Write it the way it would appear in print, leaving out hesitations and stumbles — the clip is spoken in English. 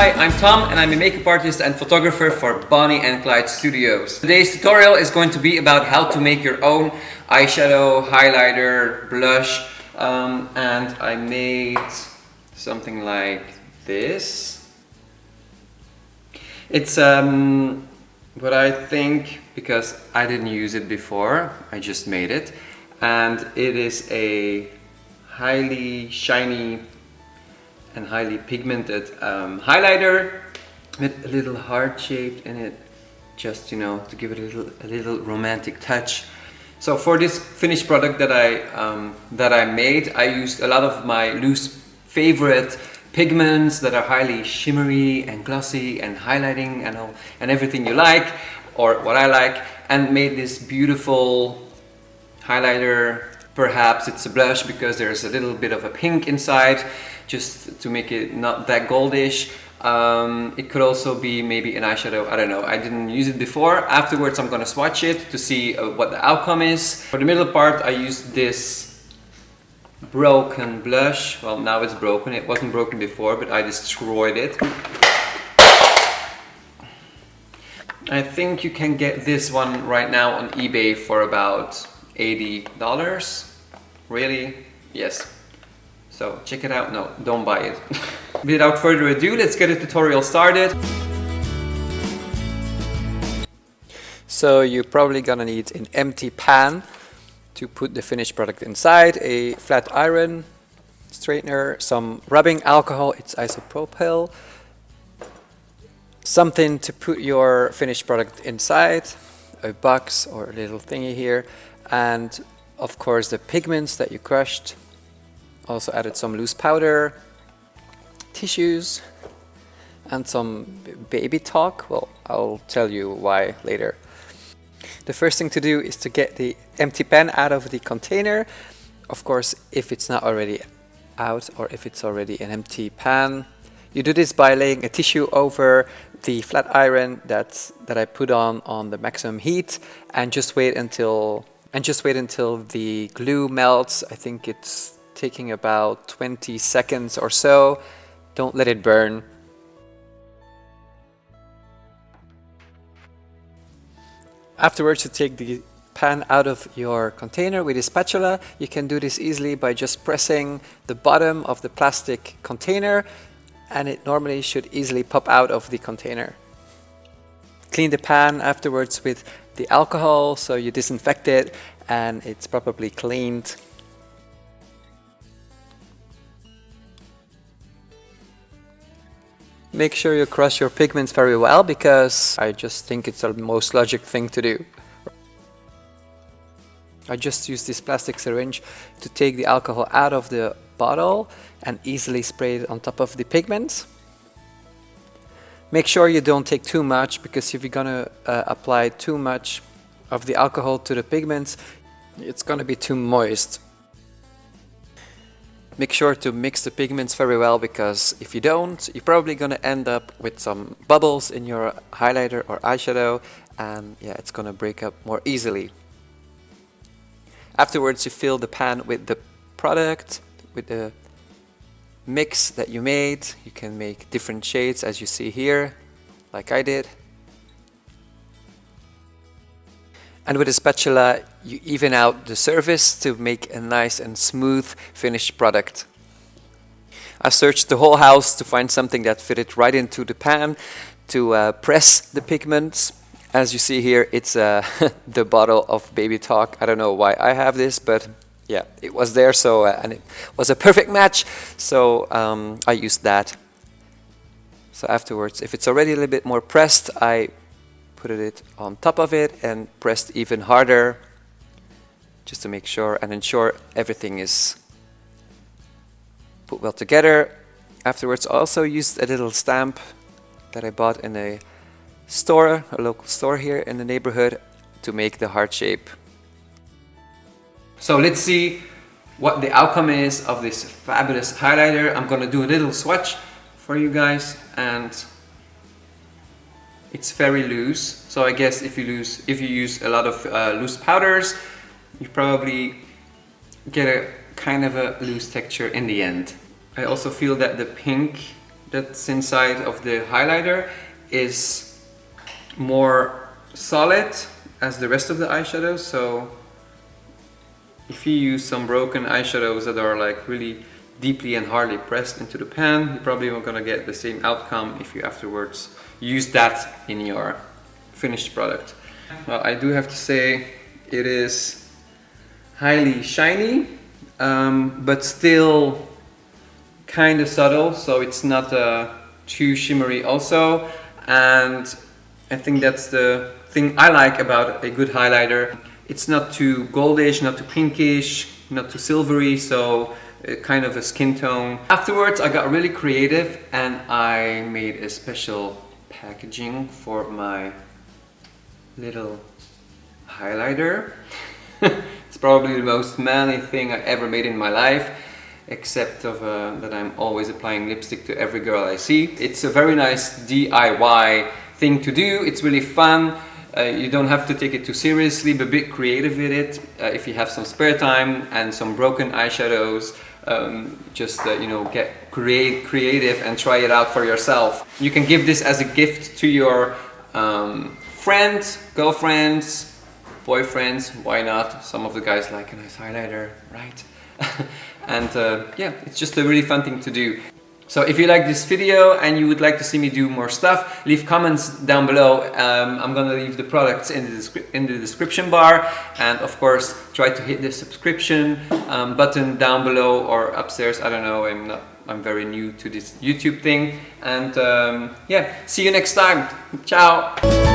Hi, I'm Tom and I'm a makeup artist and photographer for Bonnie and Clyde Studios. Today's tutorial is going to be about how to make your own eyeshadow, highlighter, blush, and I made something like this. It's what I think, because I didn't use it before, I just made it, and it is a highly shiny and highly pigmented highlighter with a little heart shaped in it, just, you know, to give it a little romantic touch. So for this finished product that I made, I used a lot of my loose favorite pigments that are highly shimmery and glossy and highlighting and everything you like, or what I like, and made this beautiful highlighter. Perhaps it's a blush because there's a little bit of a pink inside, just to make it not that goldish. It could also be maybe an eyeshadow, I don't know. I didn't use it before. Afterwards I'm gonna swatch it to see what the outcome is. For the middle part I used this broken blush. Well, now it's broken. It wasn't broken before, but I destroyed it. I think you can get this one right now on eBay for about $80. Really? Yes. So check it out. No, don't buy it. Without further ado, let's get the tutorial started. So you're probably gonna need an empty pan to put the finished product inside, a flat iron, straightener, some rubbing alcohol, it's isopropyl, something to put your finished product inside, a box or a little thingy here, and of course the pigments that you crushed. Also added some loose powder, tissues, and some baby talc. Well, I'll tell you why later. The first thing to do is to get the empty pan out of the container. Of course, if it's not already out, or if it's already an empty pan, you do this by laying a tissue over the flat iron that I put on the maximum heat, and just wait until the glue melts. I think it's taking about 20 seconds or so. Don't let it burn. Afterwards, you take the pan out of your container with a spatula. You can do this easily by just pressing the bottom of the plastic container, and it normally should easily pop out of the container. Clean the pan afterwards with the alcohol, so you disinfect it and it's properly cleaned. Make sure you crush your pigments very well, because I just think it's the most logical thing to do. I just use this plastic syringe to take the alcohol out of the bottle and easily spray it on top of the pigments. Make sure you don't take too much, because if you're gonna apply too much of the alcohol to the pigments, it's gonna be too moist. Make sure to mix the pigments very well, because if you don't, you're probably gonna end up with some bubbles in your highlighter or eyeshadow, and yeah, it's gonna break up more easily. Afterwards, you fill the pan with the product, with the mix that you made. You can make different shades, as you see here, like I did. And with a spatula, you even out the surface to make a nice and smooth finished product. I searched the whole house to find something that fitted right into the pan to press the pigments. As you see here, it's the bottle of baby talc. I don't know why I have this, but yeah, it was there, so and it was a perfect match, so I used that. So afterwards, if it's already a little bit more pressed, I put it on top of it and pressed even harder, just to make sure and ensure everything is put well together. Afterwards, also used a little stamp that I bought in a store, a local store here in the neighborhood, to make the heart shape. So let's see what the outcome is of this fabulous highlighter. I'm gonna do a little swatch for you guys, and it's very loose. So I guess if you use a lot of loose powders, you probably get a kind of a loose texture in the end. I also feel that the pink that's inside of the highlighter is more solid as the rest of the eyeshadows. So if you use some broken eyeshadows that are like really deeply and hardly pressed into the pan, you're probably not gonna get the same outcome if you afterwards use that in your finished product. Well, I do have to say it is highly shiny, but still kind of subtle, so it's not too shimmery also. And I think that's the thing I like about a good highlighter. It's not too goldish, not too pinkish, not too silvery, so kind of a skin tone. Afterwards I got really creative and I made a special packaging for my little highlighter. It's probably the most manly thing I ever made in my life, except of that I'm always applying lipstick to every girl I see. It's a very nice DIY thing to do. It's really fun. You don't have to take it too seriously, but be creative with it. If you have some spare time and some broken eyeshadows, just you know, get creative and try it out for yourself. You can give this as a gift to your friends, girlfriends, boyfriends, why not? Some of the guys like a nice highlighter, right? And yeah, it's just a really fun thing to do. So if you like this video and you would like to see me do more stuff, leave comments down below. I'm gonna leave the products in the description bar, and of course try to hit the subscription button down below or upstairs. I don't know, I'm very new to this YouTube thing. And yeah, see you next time. Ciao.